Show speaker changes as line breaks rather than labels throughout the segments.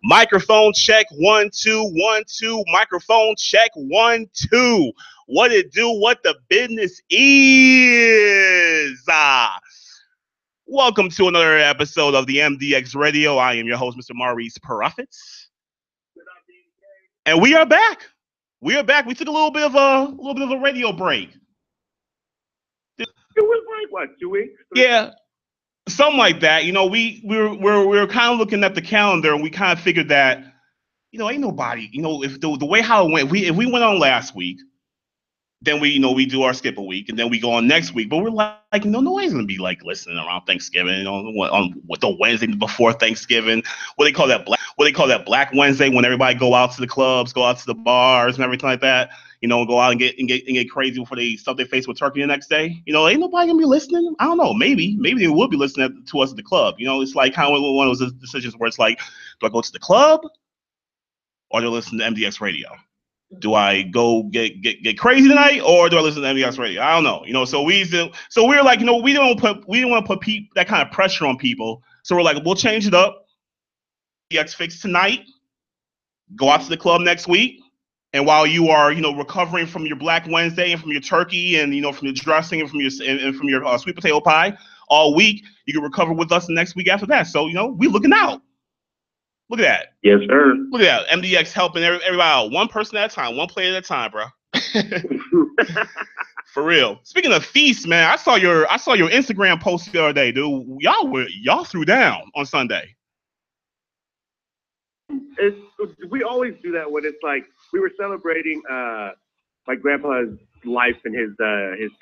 Microphone check 1 2 1 2. Microphone check 1 2. What it do? What the business is? Welcome to another episode of the MDX Radio. I am your host, Mr. Maurice Prophets, and we are back. We are back. We took a little bit of a radio break.
It was like what, 2 weeks?
Yeah. Something like that. You know, we were kind of looking at the calendar, and we kind of figured that, you know, ain't nobody, you know, if the way how it went, if we went on last week, then we do our skip a week, and then we go on next week. But we're like, you know, nobody's gonna be like listening around Thanksgiving, you know, on the Wednesday before Thanksgiving. What they call that Black Wednesday, when everybody go out to the clubs, go out to the bars, and everything like that. You know, go out and get crazy before they stuff their face with turkey the next day. You know, ain't nobody gonna be listening. I don't know. Maybe they will be listening to us at the club. You know, it's like kind of one of those decisions where it's like, do I go to the club or do I listen to MDX Radio? Do I go get crazy tonight or do I listen to MDX Radio? I don't know. You know, so we're like, you know, we didn't want to put that kind of pressure on people. So we're like, we'll change it up. MDX fix tonight. Go out to the club next week. And while you are, you know, recovering from your Black Wednesday and from your turkey and, you know, from your dressing and from your sweet potato pie all week, you can recover with us the next week after that. So, you know, we looking out. Look at that.
Yes, sir.
Look at that. MDX helping everybody out. One person at a time, one player at a time, bro. For real. Speaking of feasts, man, I saw your Instagram post the other day, dude. Y'all threw down on Sunday.
We always do that when it's like we were celebrating my grandpa's life and his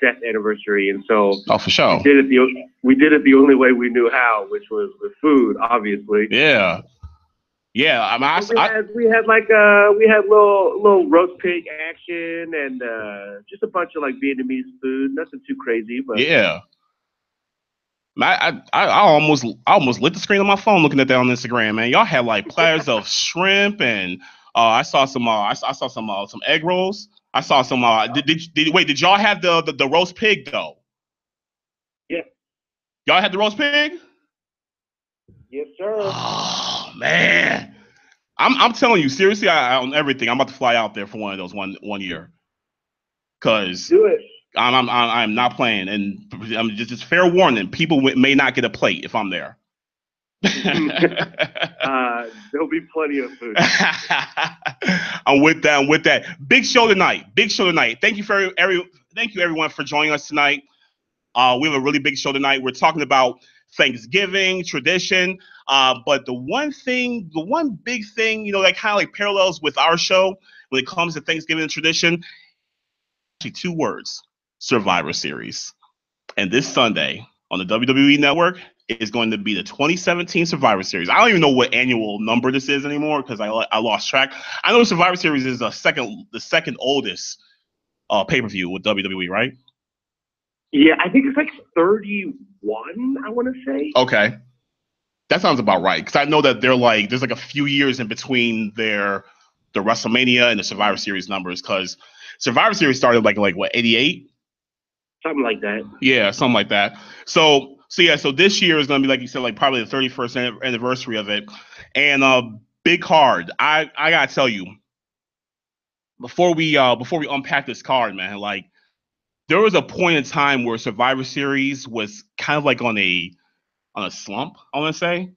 death anniversary, and so
for sure
we did it the only way we knew how, which was with food, obviously.
Yeah. I mean,
we had little roast pig action and just a bunch of like Vietnamese food, nothing too crazy, but
yeah. I almost lit the screen on my phone looking at that on Instagram, man. Y'all had like platters of shrimp and I saw some egg rolls. I saw some did y'all have the roast pig though?
Yeah.
Y'all had the roast pig?
Yes, sir.
Oh man. I'm telling you, seriously, on everything, I'm about to fly out there for one of those one year. Cause
do it.
I'm not playing, and I'm just fair warning. People may not get a plate if I'm there.
There'll be plenty of food.
I'm with that. Big show tonight. Thank you everyone for joining us tonight. We have a really big show tonight. We're talking about Thanksgiving tradition. But the one big thing, you know, that kind of like parallels with our show when it comes to Thanksgiving tradition, actually 2 words. Survivor Series. And this Sunday on the WWE Network is going to be the 2017 Survivor Series. I don't even know what annual number this is anymore because I lost track. I know Survivor Series is the second oldest pay-per-view with WWE, right?
Yeah, I think it's like 31, I want to say.
Okay. That sounds about right. Because I know that there's like a few years in between the WrestleMania and the Survivor Series numbers, because Survivor Series started like what, 88?
Something like that.
Yeah, something like that. So this year is gonna be, like you said, like probably the 31st anniversary of it, and big card. I gotta tell you, before we unpack this card, man, like there was a point in time where Survivor Series was kind of like on a slump, I want to say.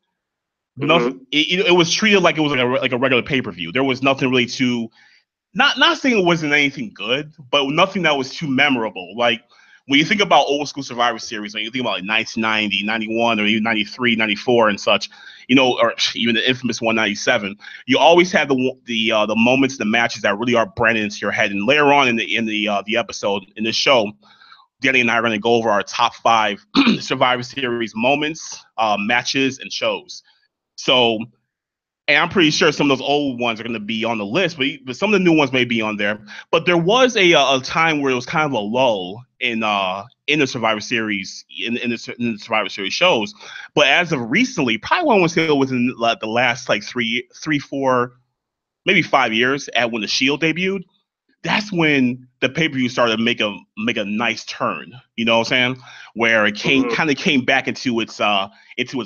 Mm-hmm. Nothing. It was treated like it was like a regular pay-per-view. There was nothing really too. Not saying it wasn't anything good, but nothing that was too memorable. Like when you think about old school Survivor Series, when you think about like 1990, 91, or even 93, 94 and such, you know, or even the infamous 197, you always have the moments, the matches that really are branded into your head. And later on in the episode, in this show, Danny and I are going to go over our top 5 Survivor Series moments, matches, and shows. So, and I'm pretty sure some of those old ones are going to be on the list, but some of the new ones may be on there. But there was a time where it was kind of a lull in the Survivor Series, in the Survivor Series shows. But as of recently, probably I want to say within like the last like three, 4, maybe 5 years, at when the Shield debuted, that's when the pay-per-view started to make a nice turn. You know what I'm saying? Where it kind of came back into its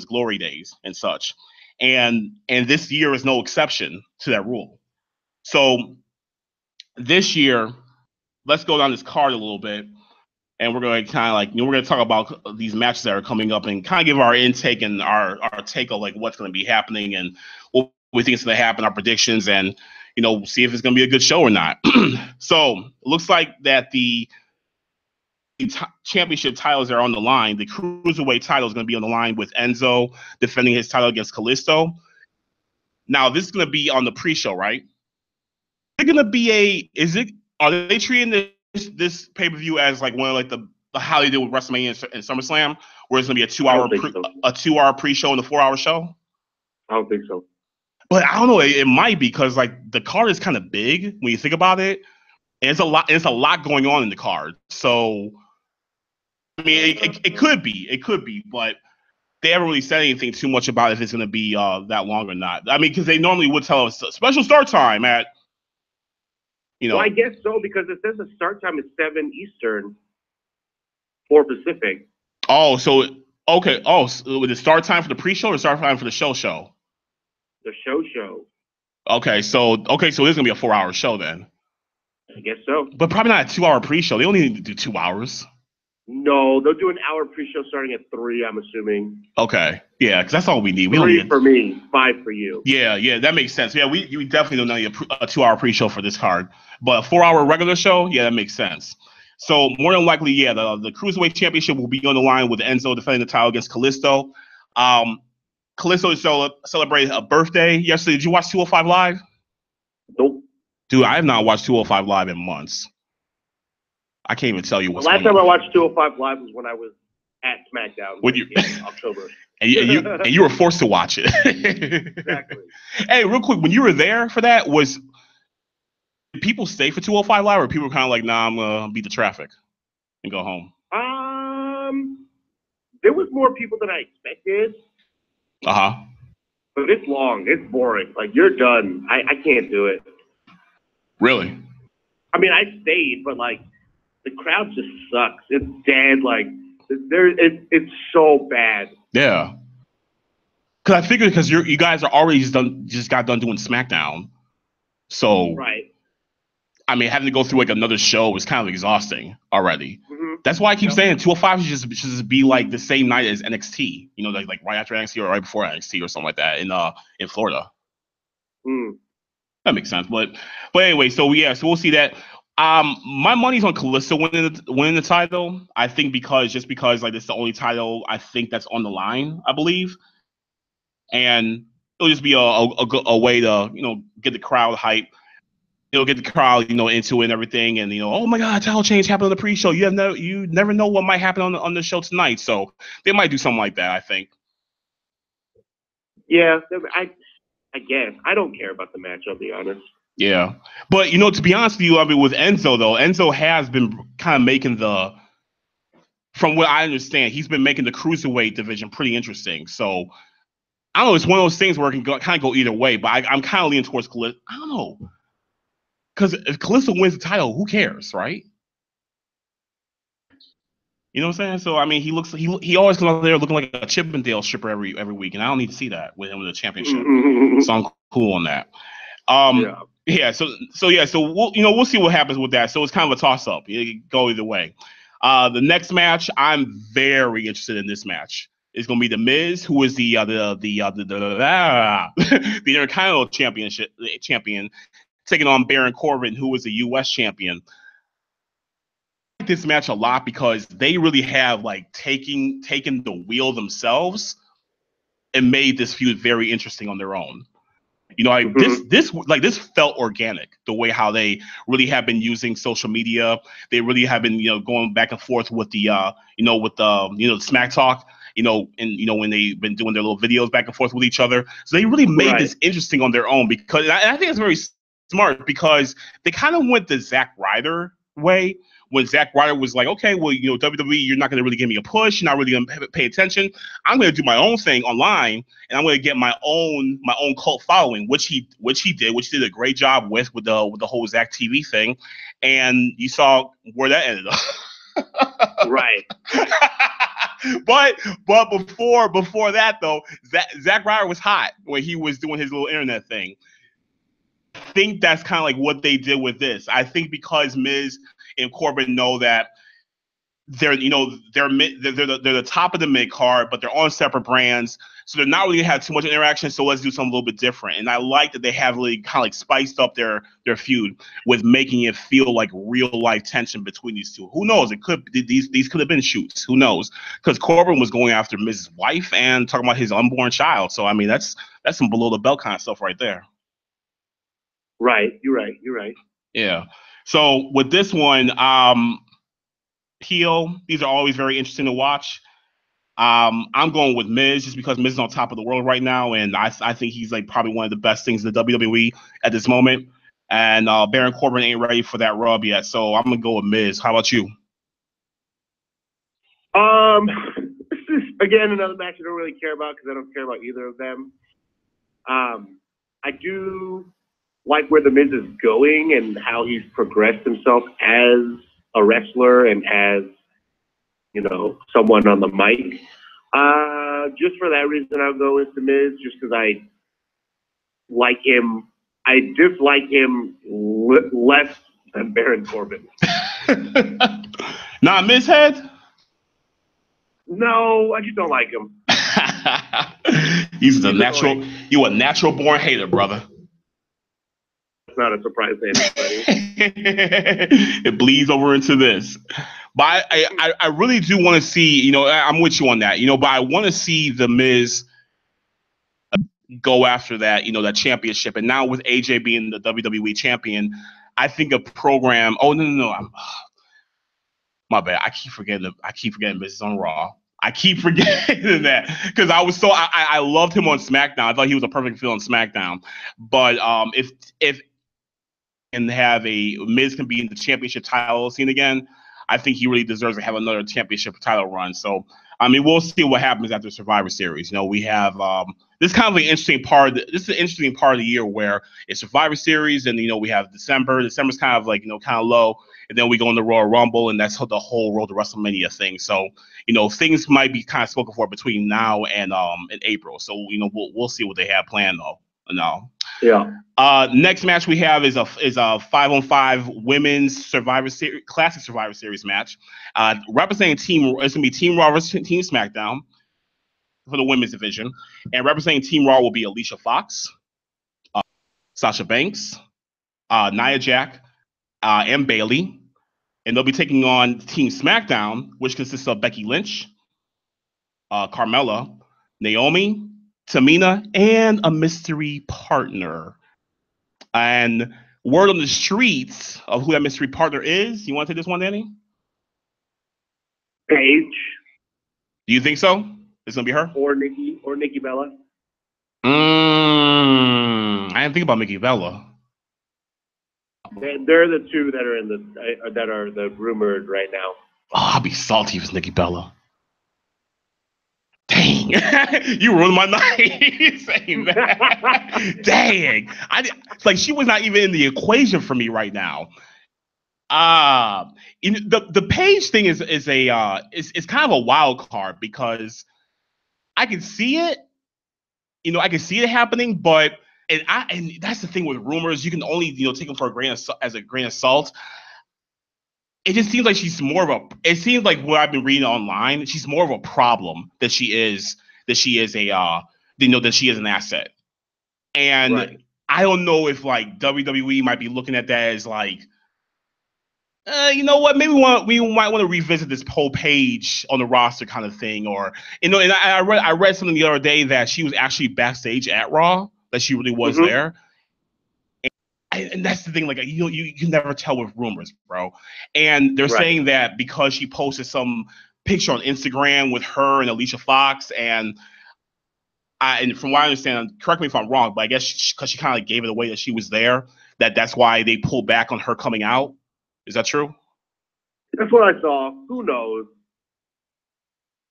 glory days and such. and this year is no exception to that rule. So this year, let's go down this card a little bit, and we're going to kind of like, we're going to talk about these matches that are coming up and kind of give our intake and our take of like what's going to be happening and what we think is going to happen, our predictions, and see if it's going to be a good show or not. So it looks like that the championship titles are on the line. The cruiserweight title is going to be on the line with Enzo defending his title against Kalisto. Now this is going to be on the pre-show, right? Is it going to be are they treating this pay-per-view as like one of like the how they did with WrestleMania and SummerSlam, where it's going to be a 2 hour a 2 hour pre-show and a 4 hour show?
I don't think so.
But I don't know. It might be because like the card is kind of big when you think about it, and it's a lot going on in the card. So I mean, it could be, but they haven't really said anything too much about if it's going to be that long or not. I mean, because they normally would tell us special start time at,
Well, I guess so, because it says the start time is 7 Eastern, 4 Pacific.
Oh, so okay. Oh, so with the start time for the pre-show or start time for the show?
The show.
Okay, so it's gonna be a 4 hour show then.
I guess so.
But probably not a 2 hour pre-show. They only need to do 2 hours.
No, they'll do an hour pre-show starting at 3, I'm assuming.
Okay. Yeah, because that's all we need. We
3
don't need
for me, 5 for you.
Yeah, that makes sense. Yeah, we definitely don't need a 2 hour pre-show for this card. But a 4 hour regular show, yeah, that makes sense. So more than likely, yeah, the Cruiserweight Championship will be on the line with Enzo defending the title against Kalisto. Kalisto celebrated a birthday yesterday. Did you watch 205 Live?
Nope.
Dude, I have not watched 205 Live in months. I can't even tell you what's going on.
The last time I watched 205 Live was when I was at SmackDown in October.
and you were forced to watch it.
Exactly.
Hey, real quick, when you were there for that, did people stay for 205 Live, or people were kind of like, nah, I'm gonna beat the traffic and go home?
There was more people than I expected.
Uh-huh.
But it's long. It's boring. Like, you're done. I can't do it.
Really?
I mean, I stayed, but like, the crowd just sucks. It's dead. Like, it's so bad.
Yeah. Because I figured because you guys are already just got done doing SmackDown, so
right.
I mean, having to go through like another show is kind of exhausting already.
Mm-hmm.
That's why I keep saying 205 should just be like the same night as NXT. Like right after NXT or right before NXT or something like that in Florida.
Mm.
That makes sense. But anyway, so we'll see that. My money's on Kalisto winning the title. I think because like it's the only title I think that's on the line, I believe, and it'll just be a way to get the crowd hype. It'll get the crowd into it and everything, and oh my God, title change happened on the pre-show. You never know what might happen on the show tonight, so they might do something like that. I think.
Yeah, I guess I don't care about the match. I'll be honest.
Yeah, but to be honest with you, I mean, with Enzo though, Enzo has been kind of making from what I understand, he's been making the cruiserweight division pretty interesting. So I don't know, it's one of those things where it can kind of go either way. But I'm kind of leaning towards Kalisto. I don't know, because if Kalisto wins the title, who cares, right? You know what I'm saying? So I mean, he always comes out there looking like a Chippendale stripper every week, and I don't need to see that with him with the championship. So I'm cool on that. Yeah. So we'll see what happens with that. So it's kind of a toss up. It can go either way. The next match, I'm very interested in this match. It's going to be The Miz, who is the Intercontinental champion, taking on Baron Corbin, who is the U.S. champion. I like this match a lot because they really have like taken the wheel themselves and made this feud very interesting on their own. This felt organic, the way how they really have been using social media. They really have been, going back and forth with the, the smack talk, when they've been doing their little videos back and forth with each other. So they really made this interesting on their own because I think it's very smart because they kind of went the Zack Ryder way. When Zack Ryder was like, okay, well, WWE, you're not going to really give me a push. You're not really going to pay attention. I'm going to do my own thing online, and I'm going to get my own cult following, which he did a great job with the whole Zack TV thing. And you saw where that ended up.
Right.
but before that though, Zack Ryder was hot when he was doing his little internet thing. I think that's kind of like what they did with this. I think because Miz and Corbin know that they're the top of the mid card, but they're on separate brands, so they're not really gonna have too much interaction. So let's do something a little bit different. And I like that they have really kind of like spiced up their feud with making it feel like real life tension between these two. Who knows? It could these could have been shoots. Who knows? Because Corbin was going after Miz's wife and talking about his unborn child. So I mean that's some below the belt kind of stuff right there.
Right. You're right.
Yeah. So with this one, heel, these are always very interesting to watch. I'm going with Miz just because Miz is on top of the world right now, and I think he's like probably one of the best things in the WWE at this moment. And Baron Corbin ain't ready for that rub yet, so I'm gonna go with Miz. How about you?
This is again another match I don't really care about because I don't care about either of them. I do like where the Miz is going and how he's progressed himself as a wrestler and as, you know, someone on the mic. Just for that reason, I'll go with the Miz, just because I like him. I dislike him less than Baron Corbin.
Not Miz head?
No, I just don't like him.
He's a natural. You a natural born hater, brother.
Not a surprise to anybody.
It bleeds over into this. But I really do want to see, you know, I'm with you on that, you know, but I want to see the Miz go after that, you know, that championship. And now with AJ being the WWE champion, I think a program. Oh, no. My bad. I keep forgetting Miz is on Raw. I keep forgetting that because I loved him on SmackDown. I thought he was a perfect fit on SmackDown. But if and have a Miz can be in the championship title scene again, I think he really deserves to have another championship title run. So, I mean, we'll see what happens after Survivor Series. You know, we have this kind of an interesting part. This is an interesting part of the year where it's Survivor Series, and you know we have December. December's kind of like, you know, kind of low, and then we go in the Royal Rumble, and that's the whole road to WrestleMania thing. So, you know, things might be kind of spoken for between now and April. So, you know, we'll see what they have planned though. No.
Yeah.
Next match we have is a 5-on-5 women's Survivor Series classic Survivor Series match. Representing Team, it's gonna be Team Raw versus Team SmackDown for the women's division, and representing Team Raw will be Alicia Fox, Sasha Banks, Nia Jax, and Bayley, and they'll be taking on Team SmackDown, which consists of Becky Lynch, Carmella, Naomi, Tamina, and a mystery partner. And word on the streets of who that mystery partner is. You want to take this one, Danny?
Paige.
Do you think so? It's gonna be her
or Nikki Bella?
I didn't think about Nikki Bella.
They're the two that are in that are the rumored right now.
Oh, I'll be salty if it's Nikki Bella. Dang, you ruined my night saying that. Dang, it's like she was not even in the equation for me right now. The Paige thing is kind of a wild card because I can see it, you know, I can see it happening, but and that's the thing with rumors, you can only, you know, take them for as a grain of salt. It just seems like she's more of it seems like what I've been reading online, she's more of a problem than she is an asset. And right. I don't know if like WWE might be looking at that as like, you know what, maybe we might want to revisit this whole Paige on the roster kind of thing, or, you know, and I read something the other day that she was actually backstage at Raw, that she really was there. And that's the thing, like, you can never tell with rumors, bro. And they're saying that because she posted some picture on Instagram with her and Alicia Fox, and from what I understand, correct me if I'm wrong, but I guess because she kind of gave it away that she was there, that's why they pulled back on her coming out. Is that true?
That's what I saw. Who knows?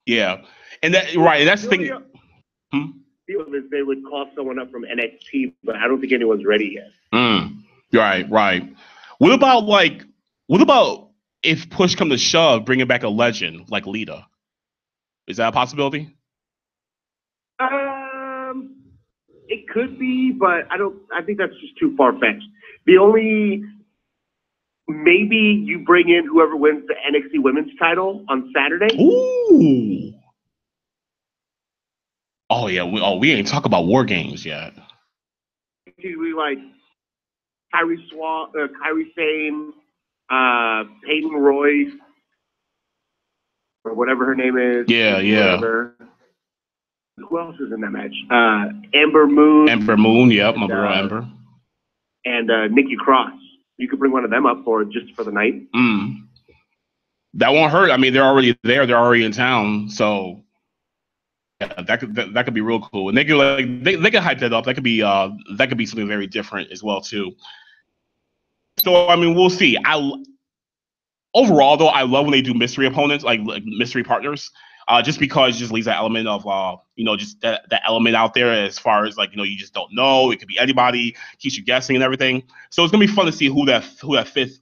Yeah, and that's the thing.
They would call someone up from NXT, but I don't think anyone's ready yet.
Right. What about if push come to shove, bringing back a legend like Lita? Is that a possibility?
It could be, but I think that's just too far-fetched. The only, maybe you bring in whoever wins the NXT Women's title on Saturday.
Ooh. Oh yeah, we ain't talk about War Games yet.
We like Kyrie Sane, Peyton Royce, or whatever her name is.
Yeah.
Whatever. Who else is in that match? Ember Moon.
Ember Moon, yep, my girl Ember.
And Nikki Cross. You could bring one of them up just for the night.
That won't hurt. I mean, they're already there. They're already in town. So yeah, that could be real cool. And they could they could hype that up. That could be something very different as well too. So I mean, we'll see. Overall though, I love when they do mystery opponents, like mystery partners. Just because it just leaves that element of, just that element out there as far as you just don't know. It could be anybody, keeps you guessing and everything. So it's gonna be fun to see who that fifth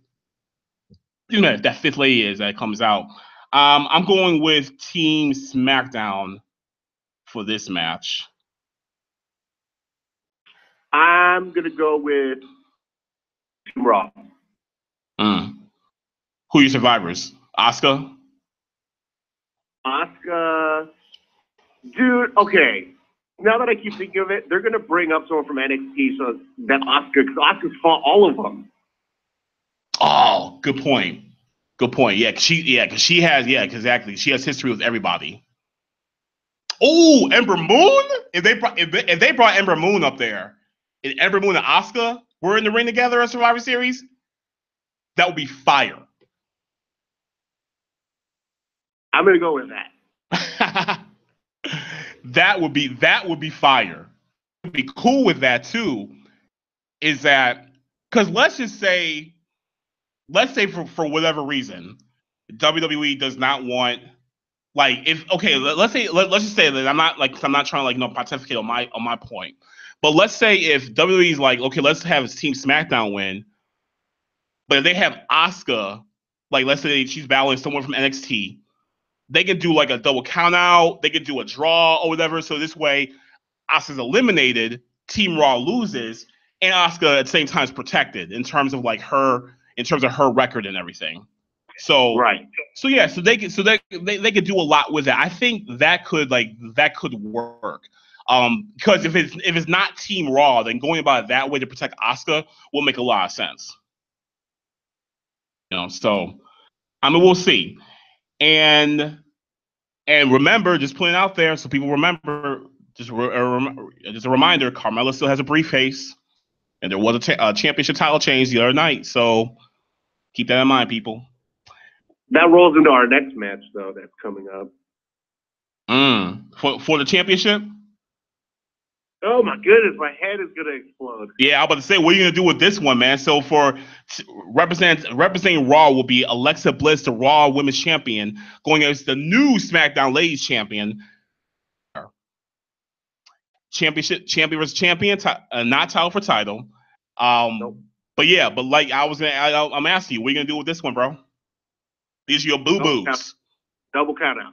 lady is that comes out. I'm going with Team SmackDown for this match.
I'm gonna go with Team Raw.
Who are your survivors? Asuka?
Dude, okay. Now that I keep thinking of it, they're going to bring up someone from NXT so that because Asuka's fought all of them.
Oh, good point. Yeah, because she has history with everybody. Oh, Ember Moon? If they brought Ember Moon up there, and Ember Moon and Asuka were in the ring together at Survivor Series, that would be fire.
I'm going to go with that.
That would be fire. Would be cool with that too. Is that because let's say for whatever reason, WWE does not want let's just say that I'm not trying to pontificate on my point, but let's say if WWE's like, okay, let's have Team SmackDown win, but if they have Asuka, let's say she's battling someone from NXT. They could do a double count out. They could do a draw or whatever. So this way, Asuka's eliminated, Team Raw loses, and Asuka at the same time is protected in terms of her record and everything. So
right.
So yeah. So they could do a lot with that. I think that could work. Because if it's not Team Raw, then going about it that way to protect Asuka will make a lot of sense. So I mean, we'll see. And remember, just putting it out there so people remember, just a reminder, Carmella still has a briefcase, and there was a championship title change the other night. So keep that in mind, people.
That rolls into our next match, though, that's coming up.
For the championship?
Oh my goodness, my head is gonna explode.
Yeah, I'm about to say, what are you gonna do with this one, man? So for representing Raw will be Alexa Bliss, the Raw Women's Champion, going against the new SmackDown Ladies Champion. Champion versus champion, not title for title.
Nope.
But yeah, I'm asking you, what are you gonna do with this one, bro? These are your boo-boos.
Double count out.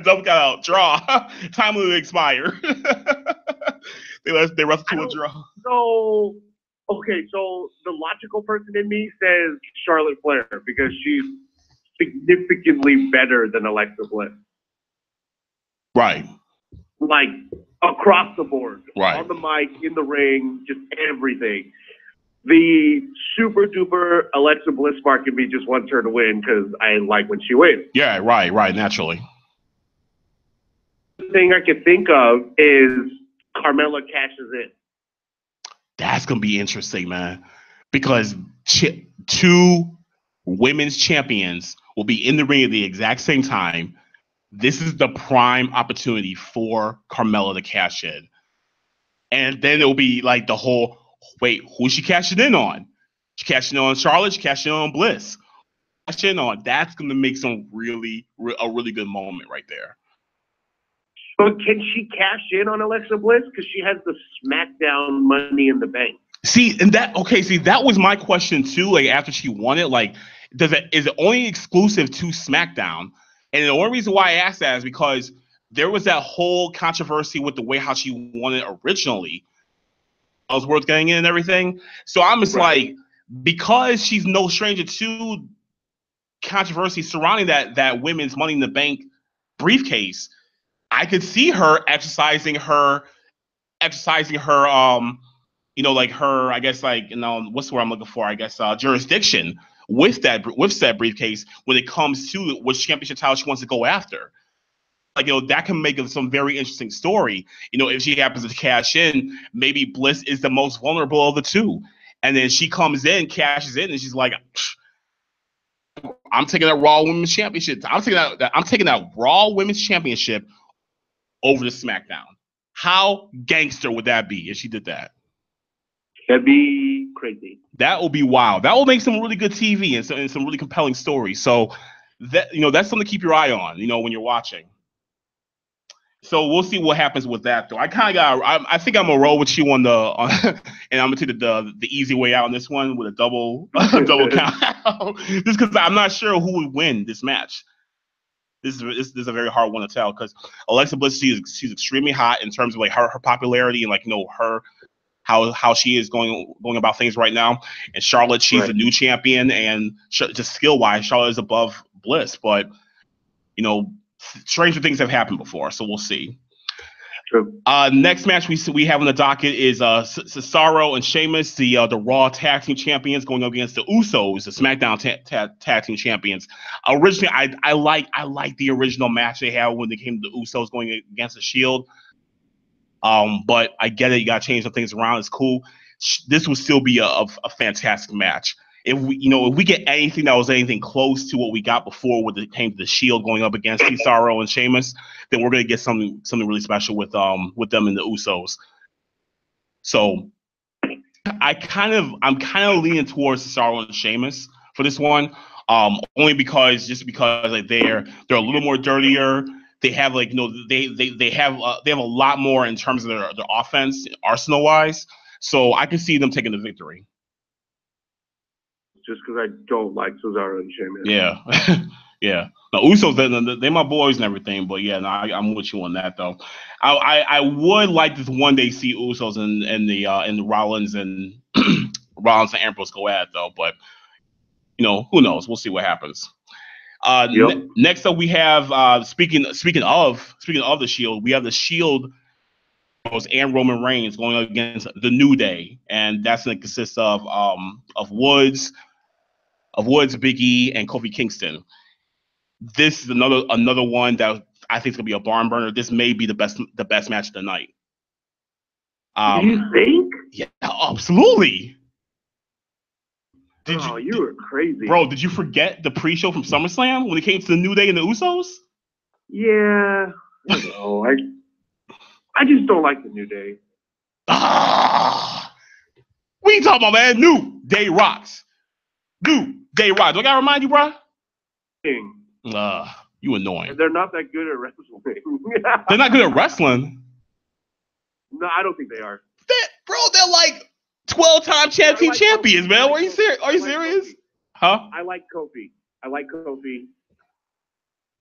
Double count out. Draw. Time will expire. They wrestle to a draw.
So the logical person in me says Charlotte Flair because she's significantly better than Alexa Bliss.
Right.
Across the board.
Right.
On the mic, in the ring, just everything. The super duper Alexa Bliss part can be just one turn to win because I like when she wins.
Yeah, right, naturally.
The thing I can think of is Carmella cashes in.
That's going to be interesting, man. Because two women's champions will be in the ring at the exact same time. This is the prime opportunity for Carmella to cash in. And then it'll be the whole, wait, who's she cashing in on? She cashing in on Charlotte? She cashing in on Bliss? Cashing in on. That's going to make a really good moment right there.
But can she cash in on Alexa Bliss? Because she has the SmackDown Money in the Bank.
That was my question too. After she won it, is it only exclusive to SmackDown? And the only reason why I asked that is because there was that whole controversy with the way how she won it originally. Ellsworth getting in and everything. So I'm just like, because she's no stranger to controversy surrounding that women's Money in the Bank briefcase, I could see her exercising her like her, I guess, like, what's the word I'm looking for? I guess jurisdiction with said briefcase when it comes to which championship title she wants to go after. Like, that can make some very interesting story. If she happens to cash in, maybe Bliss is the most vulnerable of the two. And then she comes in, cashes in, and she's like, I'm taking that Raw Women's Championship. I'm taking that Raw Women's Championship over to SmackDown. How gangster would that be if she did that?
That'd be crazy.
That will be wild. That will make some really good TV and some really compelling stories. So that's something to keep your eye on, when you're watching. So we'll see what happens with that, though. I think I'm gonna roll with you and I'm gonna take the easy way out on this one with a double count, just because I'm not sure who would win this match. This is a very hard one to tell because Alexa Bliss, she's extremely hot in terms of like her popularity and like her how she is going about things right now. And Charlotte, she's a new champion, and just skill wise, Charlotte is above Bliss, but stranger things have happened before, so we'll see.
True.
Next match we have on the docket is Cesaro and Sheamus, the Raw Tag Team Champions, going up against the Usos, the SmackDown Tag Team Champions. Originally, I like the original match they had when they came to the Usos going against the Shield. But I get it. You got to change some things around. It's cool. This would still be a fantastic match. If we get anything that was anything close to what we got before when it came to the Shield going up against Cesaro and Sheamus, then we're gonna get something really special with them and the Usos. So I'm kind of leaning towards Cesaro and Sheamus for this one, only because like they're a little more dirtier. They have like they have a lot more in terms of their offense arsenal wise. So I can see them taking the victory.
Just because I don't like Cesaro and Sheamus.
Yeah, yeah. The Usos, they're my boys and everything, but yeah, no, I'm with you on that though. I would like to one day see Usos and the Rollins and Rollins and Ambrose go at it though, but who knows? We'll see what happens. Next up, we have speaking of the Shield, we have the Shield and Roman Reigns going up against the New Day, and that's going to consist of Woods, Big E, and Kofi Kingston. This is another one that I think is gonna be a barn burner. This may be the best match of the night.
Do you think?
Yeah, absolutely.
You were crazy,
bro. Did you forget the pre-show from SummerSlam when it came to the New Day and the Usos?
Yeah, I just don't like the New Day.
What you talking about, man? New Day rocks. New Day rocks. Do I gotta remind you, bro? You annoying.
And they're not that good at wrestling.
They're not good at wrestling?
No, I don't think they are.
They're like 12-time champions, man. Are you serious?
Kofi.
Huh?
I like Kofi.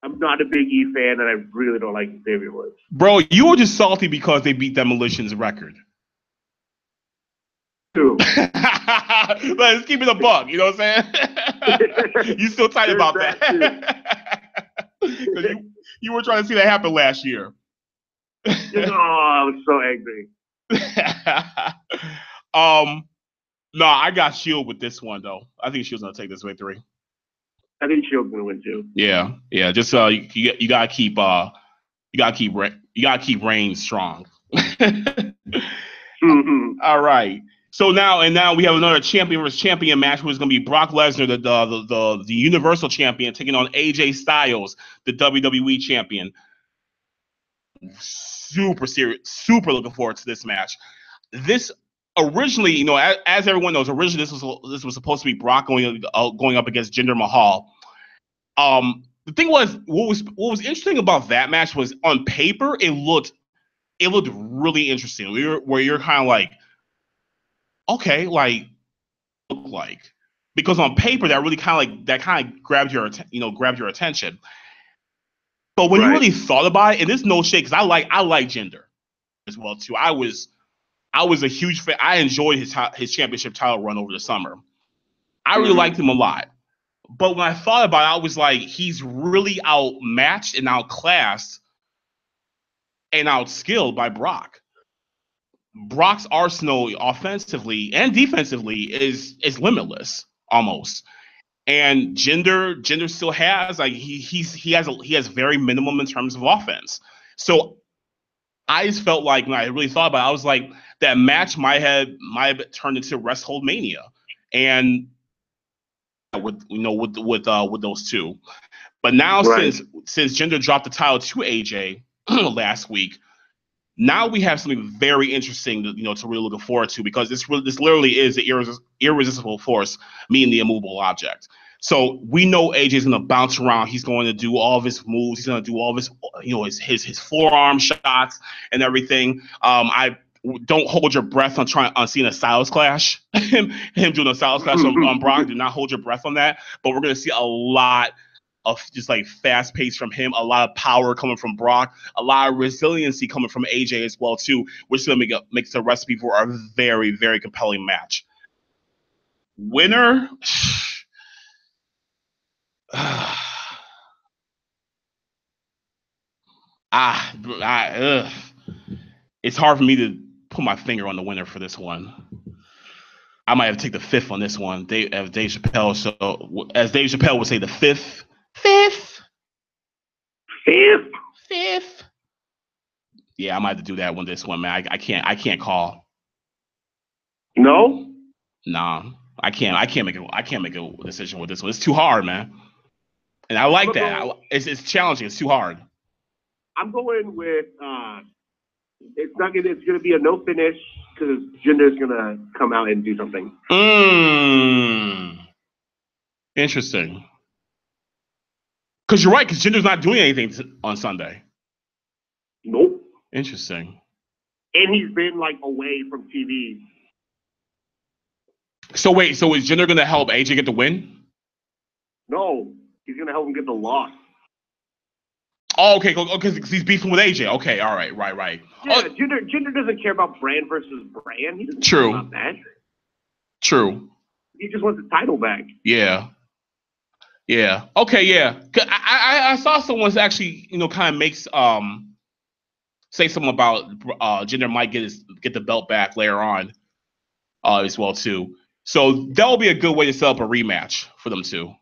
I'm not a Big E fan, and I really don't like Xavier Woods.
Bro, you were just salty because they beat Demolition's record.
True.
Let's keep it a buck, you know what I'm saying? You still tight about that. You were trying to see that happen last year.
I was so angry.
No, I got Shield with this one though. I think Shield's gonna take this victory.
I think Shield's gonna win too.
Yeah. Just you gotta keep Reigns strong.
Mm-hmm.
All right. So now we have another champion versus champion match, which is going to be Brock Lesnar, the Universal Champion, taking on AJ Styles, the WWE Champion. Super serious, super looking forward to this match. This originally, as everyone knows, originally this was supposed to be Brock going up against Jinder Mahal. The thing was, what was interesting about that match was on paper it looked really interesting. Where you're kind of like, okay, like because on paper that really kind of grabbed your attention. But when you really thought about it, and there's no shade, because I like Jinder as well too. I was a huge fan. I enjoyed his championship title run over the summer. I really liked him a lot. But when I thought about it, I was like, he's really outmatched and outclassed and outskilled by Brock. Brock's arsenal offensively and defensively is limitless almost. And Jinder still has he has very minimum in terms of offense. So I just felt like when I really thought about it, I was like, that match might have turned into Rest Hold Mania, and with those two. But now since Jinder dropped the title to AJ last week, now we have something very interesting to really looking forward to, because this literally is the irresistible force meeting the immovable object. So we know AJ's going to bounce around. He's going to do all of his moves. He's going to do all of his his forearm shots and everything. I don't hold your breath on seeing a Styles Clash. him doing a Styles Clash on Brock. Do not hold your breath on that. But we're going to see a lot of just like fast pace from him, a lot of power coming from Brock, a lot of resiliency coming from AJ as well too, which is going to makes the recipe for a very, very compelling match. Winner. It's hard for me to put my finger on the winner for this one. I might have to take the fifth on this one. As Dave Chappelle would say, the fifth. Yeah, I might have to do that one. This one, man. I can't call.
No.
Nah, I can't make a decision with this one. It's too hard, man. And I like that. It's challenging. It's too hard.
I'm going with it's gonna be a no finish, because Jinder's gonna come out and do something.
Interesting. Because you're right, because Jinder's not doing anything on Sunday.
Nope.
Interesting.
And he's been like away from TV.
So wait, is Jinder gonna help AJ get the win?
No, he's gonna help him get the loss.
Oh, okay, because he's beefing with AJ. Okay, all right, right.
Yeah, Jinder doesn't care about brand versus brand. He doesn't
care
about that.
True.
He just wants the title back.
Yeah. Okay, yeah. I saw someone actually, kind of makes say something about Jinder might get the belt back later on as well too. So that will be a good way to set up a rematch for them too.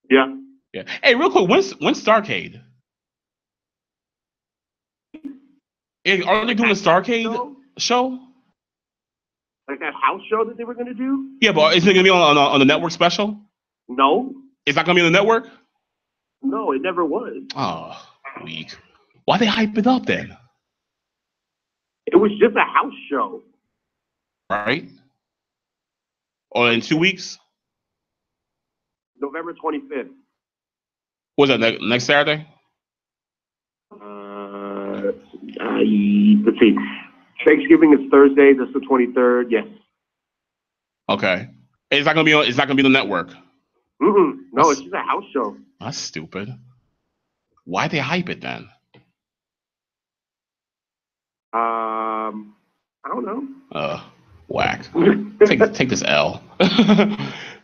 Yeah.
Hey, real quick, when's Starrcade? Are they doing a Starrcade show?
Like that house show that they were going to do?
Yeah, but isn't it going to be on the network special?
No.
It's not going to be on the network?
No, it never was.
Oh, weak. Why they hype it up then?
It was just a house show.
Right? Or in 2 weeks?
November 25th.
Was that next Saturday?
Let's see. Thanksgiving is Thursday. That's the 23rd. Yes.
Okay. It's not gonna be on the network.
No, it's just a house show.
That's stupid. Why'd they hype it then?
I don't know.
Whack. take this L.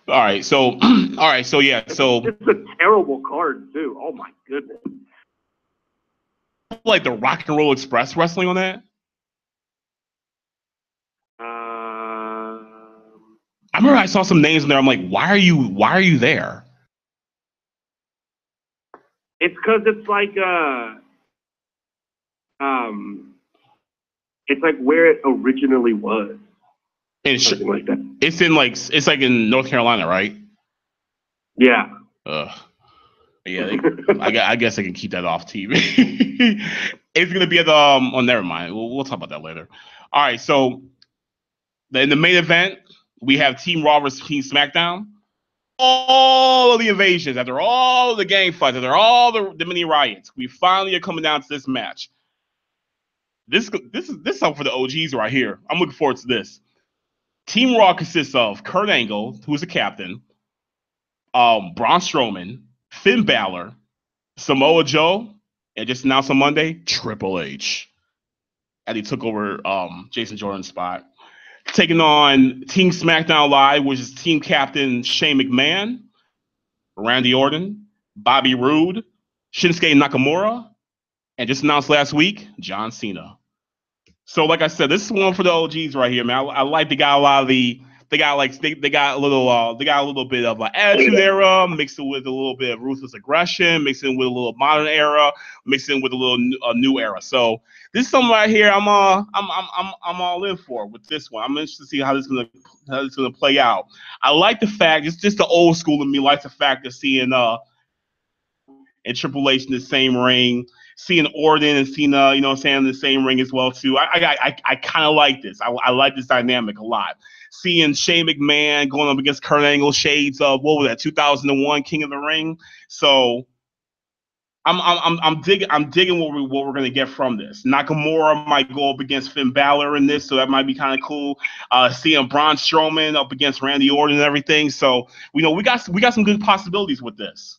All right, so yeah, so
it's a terrible card too. Oh my goodness.
Like the Rock and Roll Express wrestling on that? I remember I saw some names in there. I'm like, why are you there?
It's because it's like it's like where it originally was. Something like that.
It's like in North Carolina, right?
Yeah.
Yeah, I guess I can keep that off TV. It's gonna be at the oh, never mind. We'll talk about that later. All right, so in the main event, we have Team Raw versus Team SmackDown. All of the invasions, after all of the gang fights, after all the mini riots, we finally are coming down to this match. This is something for the OGs right here. I'm looking forward to this. Team Raw consists of Kurt Angle, who's the captain, Braun Strowman, Finn Balor, Samoa Joe, and just announced on Monday, Triple H. And he took over Jason Jordan's spot. Taking on Team SmackDown Live, which is team captain Shane McMahon, Randy Orton, Bobby Roode, Shinsuke Nakamura, and just announced last week, John Cena. So, like I said, this is one for the OGs right here, man. I like they got a lot of they got a little bit of an attitude era, mixed it with a little bit of ruthless aggression, mixed in with a little modern era, mixed in with a little new era. So this is something right here I'm all in for with this one. I'm interested to see how this is gonna play out. I like the fact it's just the old school of me likes the fact of seeing and Triple H in the same ring, seeing Orton and Cena, you know what I'm saying, in the same ring as well too. I kind of like this. I like this dynamic a lot. Seeing Shane McMahon going up against Kurt Angle, shades of what was that, 2001 King of the Ring. So I'm digging what we're gonna get from this. Nakamura might go up against Finn Balor in this, so that might be kind of cool. Seeing Braun Strowman up against Randy Orton and everything. So we got some good possibilities with this.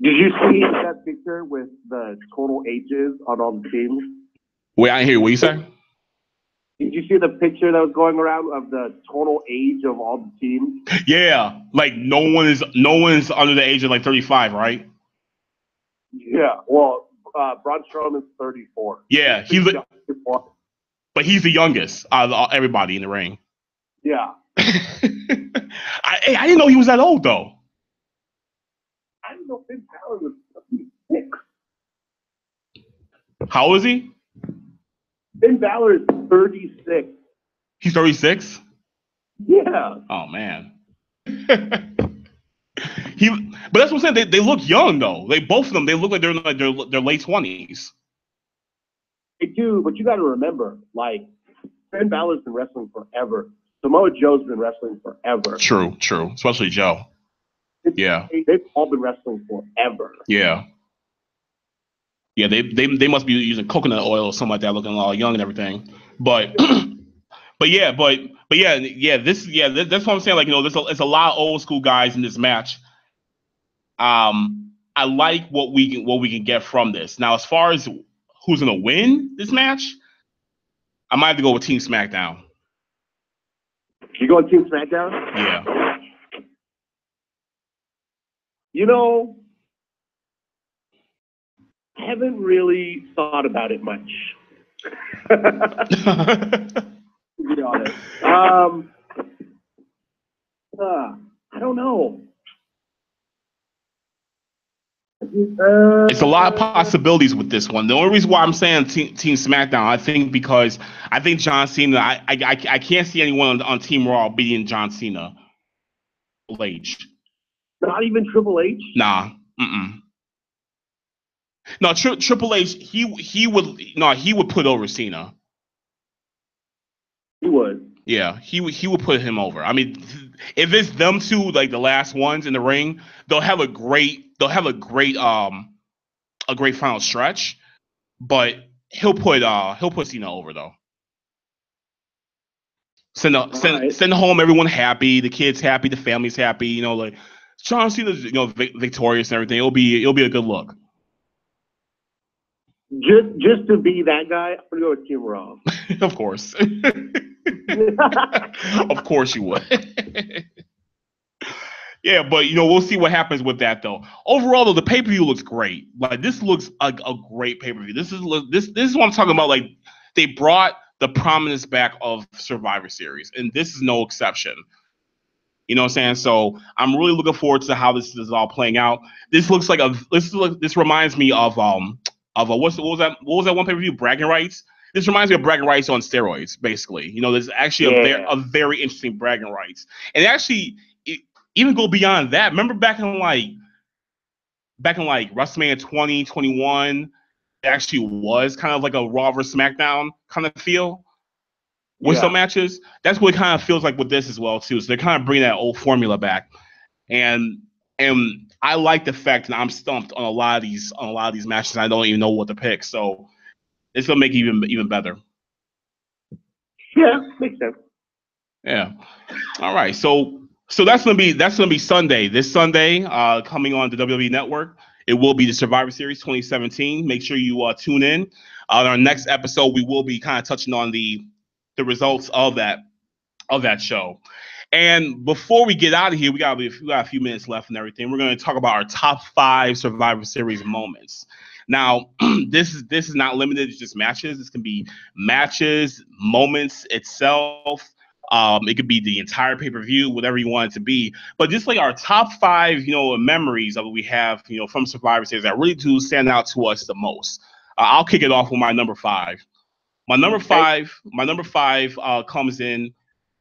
Did you see that picture with the total ages on all the teams?
Wait, I didn't hear you. What you say?
Did you see the picture that was going around of the total age of all the teams?
Yeah, like no one is under the age of like 35, right?
Yeah. Well, Braun Strowman's 34.
Yeah, but he's the youngest out of everybody in the ring.
Yeah.
I didn't know he was that old though.
I didn't know Finn Balor was 36.
How old is he?
Finn Balor is 36.
He's 36?
Yeah.
Oh man. But that's what I'm saying. They look young though. Both of them. They look like they're in like their late 20s.
They do, but you got to remember, like Finn Balor's been wrestling forever. Samoa Joe's been wrestling forever.
True. Especially Joe. Yeah.
They've all been wrestling forever.
Yeah. Yeah, they must be using coconut oil or something like that, looking all young and everything. But that's what I'm saying. Like, you know, there's a lot of old school guys in this match. I like what we can get from this. Now, as far as who's gonna win this match, I might have to go with Team SmackDown.
You going Team SmackDown?
Yeah.
You know, I haven't really thought about it much. To be honest. I don't know.
It's a lot of possibilities with this one. The only reason why I'm saying Team SmackDown, I think because I think John Cena, I can't see anyone on Team Raw beating John Cena. Triple H.
Not even Triple H?
Nah. No, Triple H, he would put over Cena.
He would.
Yeah, he would put him over. I mean, if it's them two, like the last ones in the ring, they'll have a great final stretch. But he'll put Cena over though. Send home everyone happy, the kids happy, the family's happy. You know, like John Cena's victorious and everything. It'll be a good look.
Just to be that guy, I'm gonna go with Team Raw.
Of course. Of course you would. Yeah, but you know, we'll see what happens with that though. Overall though, the pay-per-view looks great. Like this looks like a great pay-per-view. This is what I'm talking about. Like they brought the prominence back of Survivor Series, and this is no exception. You know what I'm saying? So I'm really looking forward to how this is all playing out. This looks like this reminds me of what was that one pay-per-view, Bragging Rights? This reminds me of Bragging Rights on steroids, basically. You know, there's actually a very interesting Bragging Rights. And actually, even go beyond that. Remember back in WrestleMania 2021, it actually was kind of like a Raw vs. SmackDown kind of feel with some matches. That's what it kind of feels like with this as well, too. So they're kind of bringing that old formula back. And I like the fact that I'm stumped on a lot of these matches. I don't even know what to pick. So it's gonna make it even better.
Yeah, makes sense.
Yeah. All right. So that's gonna be Sunday. This Sunday, coming on the WWE Network. It will be the Survivor Series 2017. Make sure you tune in. On our next episode, we will be kind of touching on the results of that show. And before we get out of here, we got a few minutes left and everything. We're going to talk about our top 5 Survivor Series moments. Now, this is not limited to just matches. This can be matches, moments itself. It could be the entire pay-per-view, whatever you want it to be. But just like our top 5, memories of what we have, from Survivor Series that really do stand out to us the most. I'll kick it off with my number 5. My number five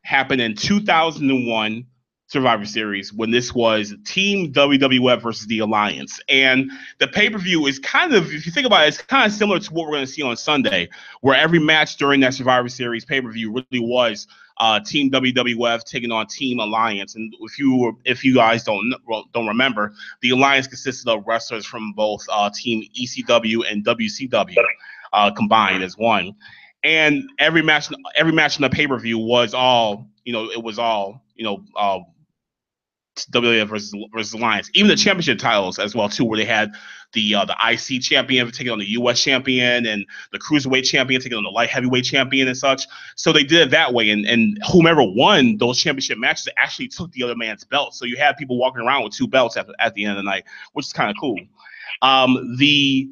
happened in 2001 Survivor Series when this was Team WWF versus the Alliance. And the pay-per-view is kind of, if you think about it, it's kind of similar to what we're going to see on Sunday, where every match during that Survivor Series pay-per-view really was Team WWF taking on Team Alliance. And if you guys don't remember, the Alliance consisted of wrestlers from both Team ECW and WCW. Combined as one, and every match in the pay-per-view was all WWF versus Alliance. Even the championship titles as well too, where they had the IC champion taking on the US champion and the cruiserweight champion taking on the light heavyweight champion and such. So they did it that way, and whomever won those championship matches actually took the other man's belt. So you had people walking around with 2 belts at the end of the night, which is kind of cool. The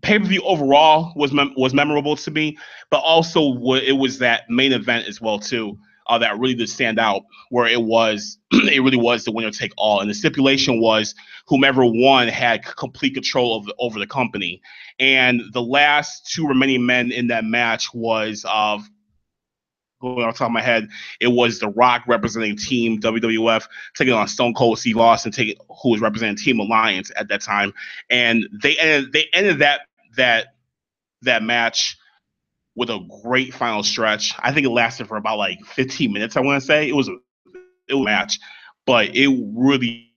pay-per-view overall was memorable to me, but also it was that main event as well too, that really did stand out, where it really was the winner take all, and the stipulation was whomever won had complete control over the company. And the last 2 remaining men in that match was going off the top of my head, it was The Rock representing Team WWF taking on Stone Cold Steve Austin, who was representing Team Alliance at that time, and they ended that match with a great final stretch. I think it lasted for about like 15 minutes. I want to say it was a match, but it really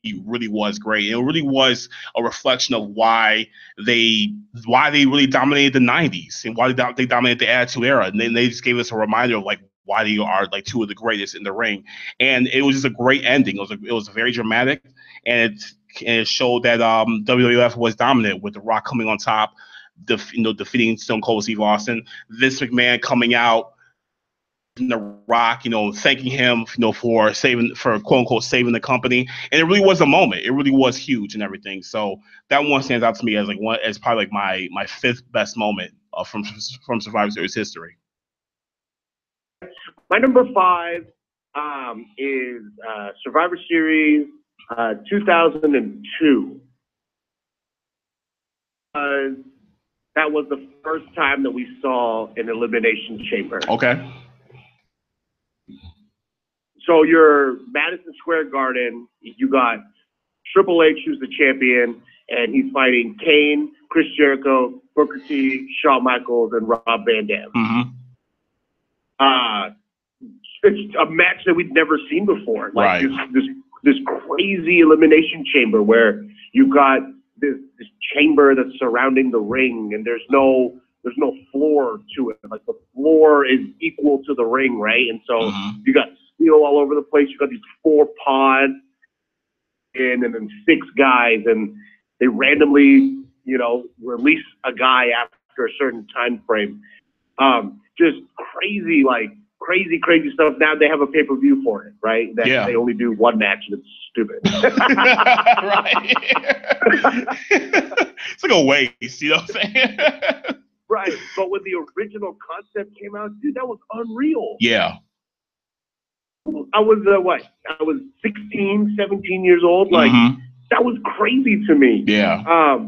was great. It really was a reflection of why they really dominated the 90s and why they dominated the Attitude Era. And then they just gave us a reminder of like why they are like 2 of the greatest in the ring. And it was just a great ending. It was very dramatic, and it showed that WWF was dominant with The Rock coming on top, defeating Stone Cold Steve Austin. Vince McMahon coming out, The Rock, thanking him, for quote unquote saving the company. And it really was a moment. It really was huge and everything. So that one stands out to me as probably like my 5th best moment from Survivor Series history.
My number 5 is Survivor Series 2002. That was the first time that we saw an Elimination Chamber.
Okay.
So your Madison Square Garden, you got Triple H, who's the champion, and he's fighting Kane, Chris Jericho, Booker T, Shawn Michaels, and Rob Van Dam.
Mm-hmm.
It's a match that we'd never seen before. Like
right.
this crazy Elimination Chamber where you got this chamber that's surrounding the ring, and there's no floor to it. Like the floor is equal to the ring, right? And so you got steel all over the place. You got these 4 pods and then 6 guys, and they randomly, release a guy after a certain time frame. Just crazy, crazy stuff. Now they have a pay-per-view for it, right? They only do 1 match, and it's stupid.
Right. It's like a waste, you know what I'm saying?
Right. But when the original concept came out, dude, that was unreal.
Yeah.
I was, I was 16, 17 years old. Like, that was crazy to me.
Yeah.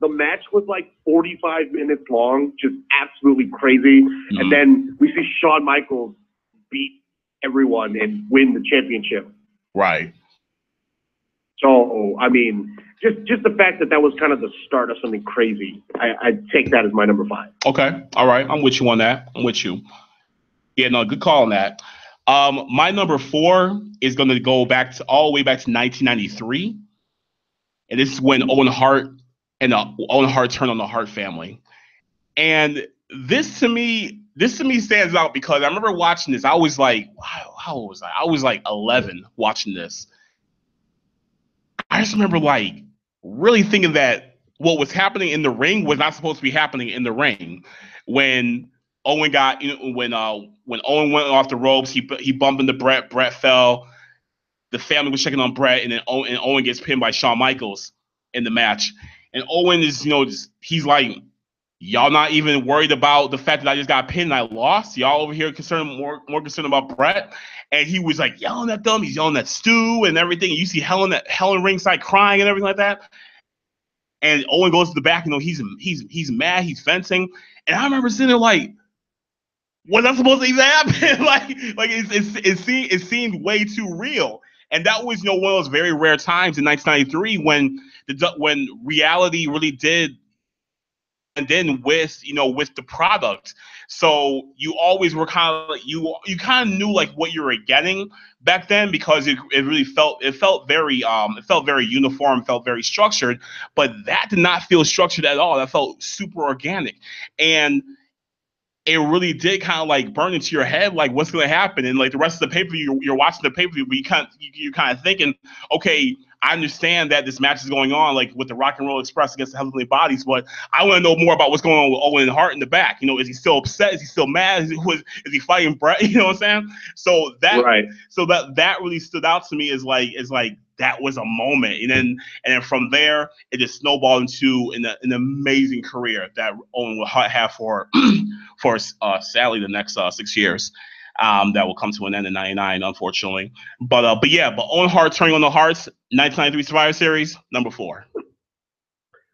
The match was like 45 minutes long, just absolutely crazy. And then we see Shawn Michaels beat everyone and win the championship.
Right.
So, I mean, just the fact that was kind of the start of something crazy, I'd take that as my number 5.
Okay. All right. I'm with you on that. I'm with you. Yeah, no, good call on that. My number 4 is going to go all the way back to 1993. And this is when Owen Hart turned on the Hart family. And this to me stands out because I remember watching this. I was like, wow, how old was I? I was like 11 watching this. I just remember like really thinking that what was happening in the ring was not supposed to be happening in the ring. When Owen got, when Owen went off the ropes, he bumped into Brett. Brett fell. The family was checking on Brett, and then Owen gets pinned by Shawn Michaels in the match. And Owen is, he's like, y'all not even worried about the fact that I just got pinned and I lost. Y'all over here more concerned about Brett. And he was like yelling at them. He's yelling at Stu and everything. And you see Helen ringside crying and everything like that. And Owen goes to the back. He's mad. He's fencing. And I remember sitting there like, was that supposed to even happen? like it seemed way too real. And that was, one of those very rare times in 1993 when reality really did. And then with the product, so you always were kind of like you kind of knew like what you were getting back then, because it really felt very uniform, felt very structured, but that did not feel structured at all. That felt super organic, and it really did kind of like burn into your head, like what's going to happen. And like the rest of the pay-per-view, you're watching the pay-per-view, but you're kind of thinking, okay, I understand that this match is going on, like with the Rock and Roll Express against the Heavenly Bodies, but I want to know more about what's going on with Owen Hart in the back. Is he still upset? Is he still mad? Is he fighting Brett? You know what I'm saying? So that really stood out to me as like that was a moment. And then from there, it just snowballed into an amazing career that Owen will have for sadly the next 6 years. That will come to an end in 99, unfortunately. But Owen Hart turning on the Hearts, 1993 Survivor Series, number 4.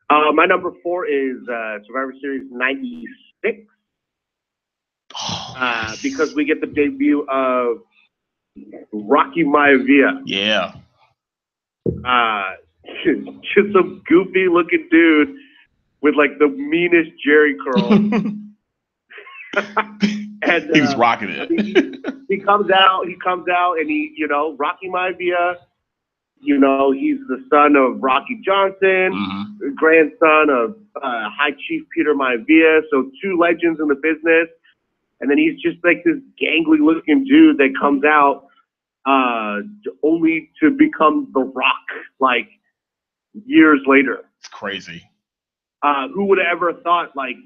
My number 4 is Survivor Series 96. Because we get the debut of Rocky Maivia.
Yeah.
Just some goofy looking dude with like the meanest Jerry curl. And
he's rocking it.
I mean, he comes out and he, Rocky Maivia, he's the son of Rocky Johnson, grandson of High Chief Peter Maivia. So 2 legends in the business. And then he's just like this gangly looking dude that comes out only to become The Rock, like years later.
It's crazy.
Who would have ever thought, like,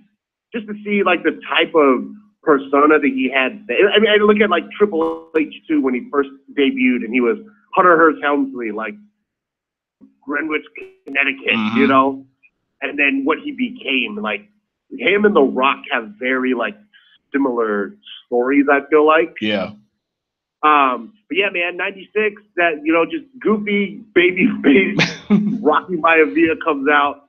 just to see like the type of persona that he had. I mean, I look at like Triple H too when he first debuted, and he was Hunter Hearst Helmsley, like Greenwich, Connecticut, and then what he became. Like him and The Rock have very like similar stories, I feel like.
Yeah.
But yeah, man, 96, that, just goofy baby face Rocky Maivia comes out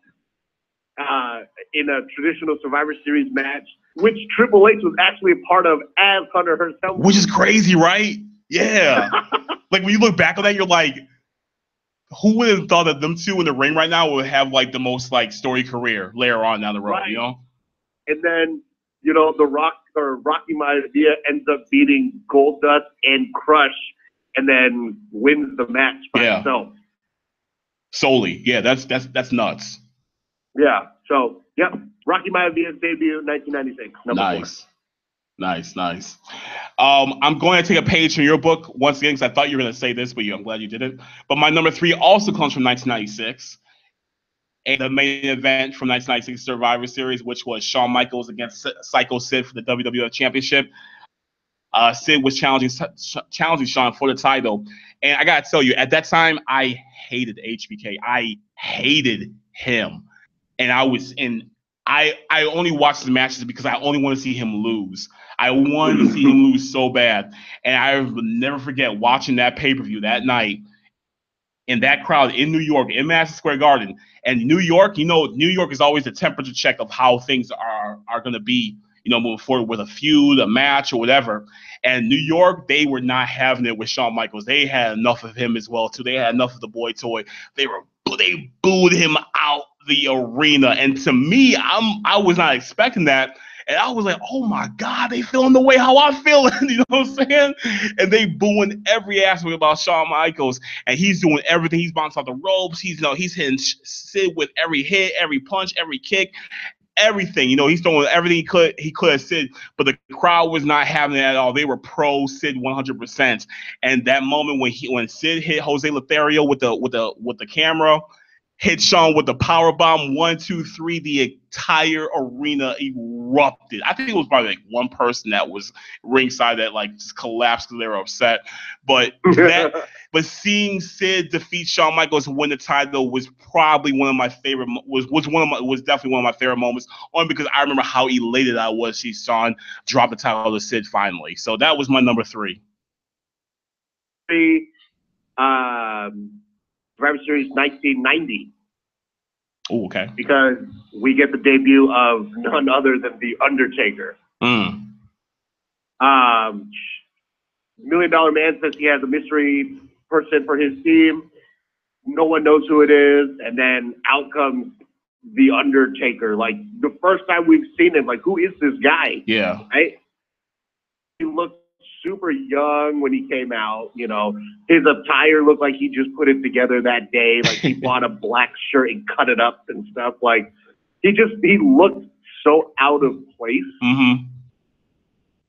in a traditional Survivor Series match, which Triple H was actually a part of as Hunter Hearst Helmsley.
Which is crazy, right? Yeah. Like when you look back on that, you're like, who would have thought that them two in the ring right now would have like the most like story career later on down the road,
right. And then, The Rock or Rocky Maivia ends up beating Goldust and Crush, and then wins the match by himself.
Solely. Yeah, that's nuts.
Yeah. So, yep. Rocky Maivia's debut, 1996. Nice.
4. Nice. I'm going to take a page from your book once again because I thought you were going to say this, but I'm glad you didn't. But my number 3 also comes from 1996. And the main event from 1996 Survivor Series, which was Shawn Michaels against Psycho Sid for the WWF Championship. Sid was challenging Shawn for the title. And I got to tell you, at that time, I hated HBK. I hated him. And I only watched the matches because I only want to see him lose. I wanted to see him lose so bad. And I will never forget watching that pay-per-view that night in that crowd in New York, in Madison Square Garden. And New York, New York is always the temperature check of how things are going to be, moving forward with a feud, a match, or whatever. And New York, they were not having it with Shawn Michaels. They had enough of him as well, too. They had enough of the boy toy. They booed him out the arena. And to me, I was not expecting that. And I was like, oh my God, they feeling the way how I'm feeling. You know what I'm saying? And they booing every aspect about Shawn Michaels. And he's doing everything. He's bouncing off the ropes. He's hitting Sid with every hit, every punch, every kick. everything. You know, he's throwing everything he could at Sid, but the crowd was not having it at all. They were pro Sid 100%. And that moment when Sid hit Jose Lothario with the camera, hit Shawn with the power bomb, 1, 2, 3, the entire arena erupted. I think it was probably like one person that was ringside that like just collapsed because they were upset. But but seeing Sid defeat Shawn Michaels and win the title was probably one of my favorite. Was definitely one of my favorite moments. Only because I remember how elated I was to see Shawn drop the title to Sid finally. So that was my number 3.
Survivor Series 1990.
Oh, okay.
Because we get the debut of none other than The Undertaker.
Mm.
$1 Million Man says he has a mystery person for his team. No one knows who it is. And then out comes The Undertaker. Like, the first time we've seen him, like, who is this guy?
Yeah.
Right? He looked super young when he came out. You know, his attire looked like he just put it together that day. Like, he bought a black shirt and cut it up and stuff. Like, he looked so out of place.
Mm-hmm.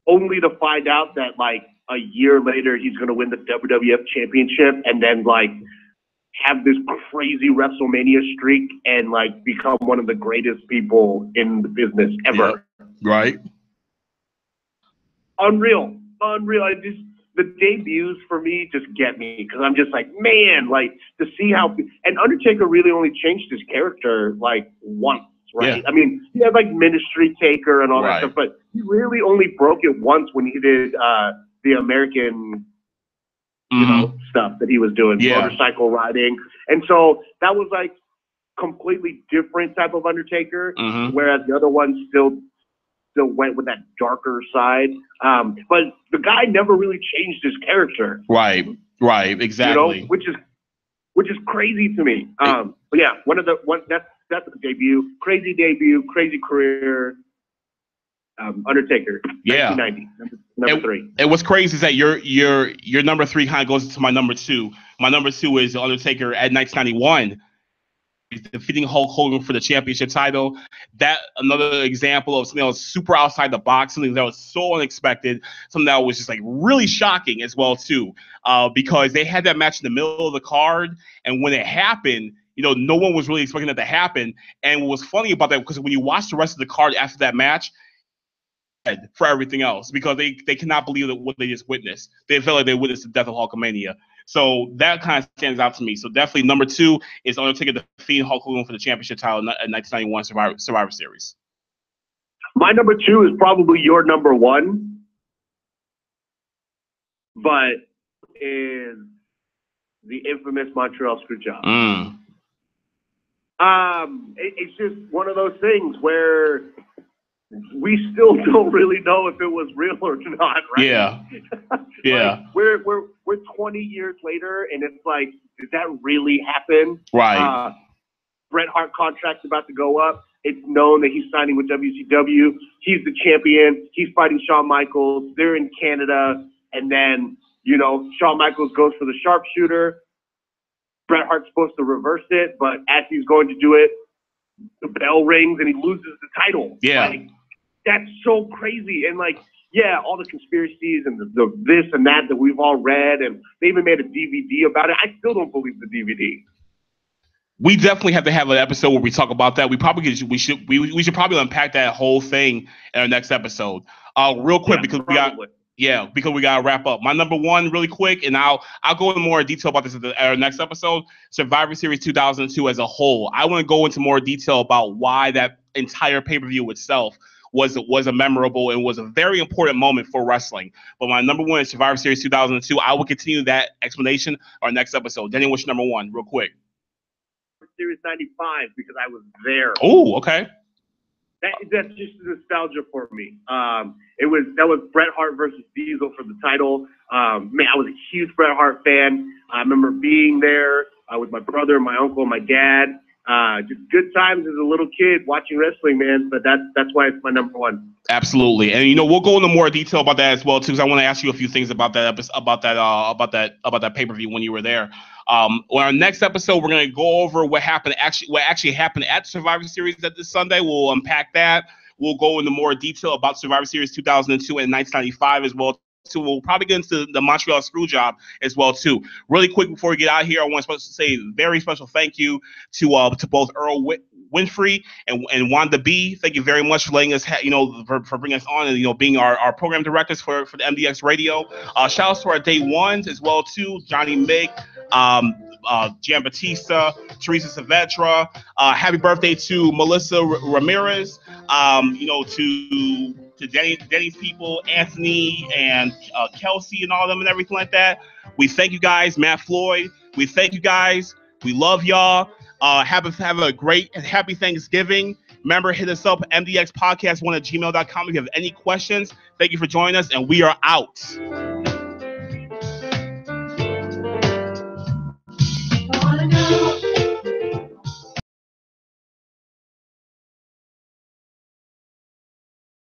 Only to find out that, like, a year later he's going to win the WWF Championship and then, like, have this crazy WrestleMania streak and, like, become one of the greatest people in the business ever.
Yeah. Right.
Unreal. The debuts for me just get me because I'm just like, man, like, to see how, and Undertaker really only changed his character like once, right?
Yeah.
I mean, he had like Ministry Taker and all that stuff, but he really only broke it once when he did the American, you know, stuff that he was doing, motorcycle riding, and so that was like completely different type of Undertaker, whereas the other one still went with that darker side. But the guy never really changed his character.
Right, exactly.
You know, which is crazy to me. But yeah, that's the debut. Crazy debut, crazy career. Undertaker, 1990, number 3.
And what's crazy is that your number 3 kind of goes into my number 2. My number 2 is Undertaker at 1991. Defeating Hulk Hogan for the championship title. That another example of something that was super outside the box, something that was so unexpected, something that was just like really shocking as well too. Because they had that match in the middle of the card, and when it happened, you know, no one was really expecting that to happen. And what was funny about that, because when you watch the rest of the card after that match, for everything else, because they cannot believe that what they just witnessed. They felt like they witnessed the death of Hulkamania. So that kind of stands out to me. So definitely number 2 is Undertaker defeating Hulk Hogan for the championship title in 1991 Survivor Series.
My number 2 is probably your number 1, but is the infamous Montreal Screwjob. It's just one of those things where we still don't really know if it was real or not, right?
Yeah.
Like, we're 20 years later, and it's like, did that really happen?
Right.
Bret Hart contract's about to go up. It's known that he's signing with WCW. He's the champion. He's fighting Shawn Michaels. They're in Canada, and then, you know, Shawn Michaels goes for the sharpshooter. Bret Hart's supposed to reverse it, but as he's going to do it, the bell rings and he loses the title.
Yeah.
Like, that's so crazy. And like, yeah, all the conspiracies and the this and that we've all read, and they even made a DVD about it. I still don't believe the DVD.
We definitely have to have an episode where we talk about that. We should probably unpack that whole thing in our next episode. Real quick, because we gotta wrap up. My number 1, really quick, and I'll go into more detail about this at our next episode. Survivor Series 2002 as a whole. I want to go into more detail about why that entire pay-per-view itself was a memorable and was a very important moment for wrestling. But my number 1 is Survivor Series 2002. I will continue that explanation our next episode. Daniel, what's your number 1, real quick?
Series 95, because I was there.
Oh, okay.
That's just nostalgia for me. That was Bret Hart versus Diesel for the title. Man, I was a huge Bret Hart fan. I remember being there with my brother, my uncle, and my dad, Just good times as a little kid watching wrestling, man. But that's why it's my number one.
Absolutely, and we'll go into more detail about that as well too, because I want to ask you a few things about that pay-per-view when you were there. On our next episode, we're going to go over what actually happened at Survivor Series this Sunday. We'll unpack that. We'll go into more detail about Survivor Series 2002 and 1995 as well. So we'll probably get into the Montreal Screwjob as well too. Really quick before we get out of here, I want to say a very special thank you to both Earl Winfrey and Wanda B. Thank you very much for letting us, for bringing us on and being our program directors for the MDX Radio. Shout out to our day ones as well too, Johnny Mick, Jan Batista, Teresa Saavedra. Happy birthday to Melissa Ramirez. To Denny's people, Anthony and Kelsey and all of them and everything like that. We thank you guys, Matt Floyd. We thank you guys. We love y'all. Have a great and happy Thanksgiving. Remember, hit us up, MDXpodcast1@gmail.com if you have any questions. Thank you for joining us, and we are out.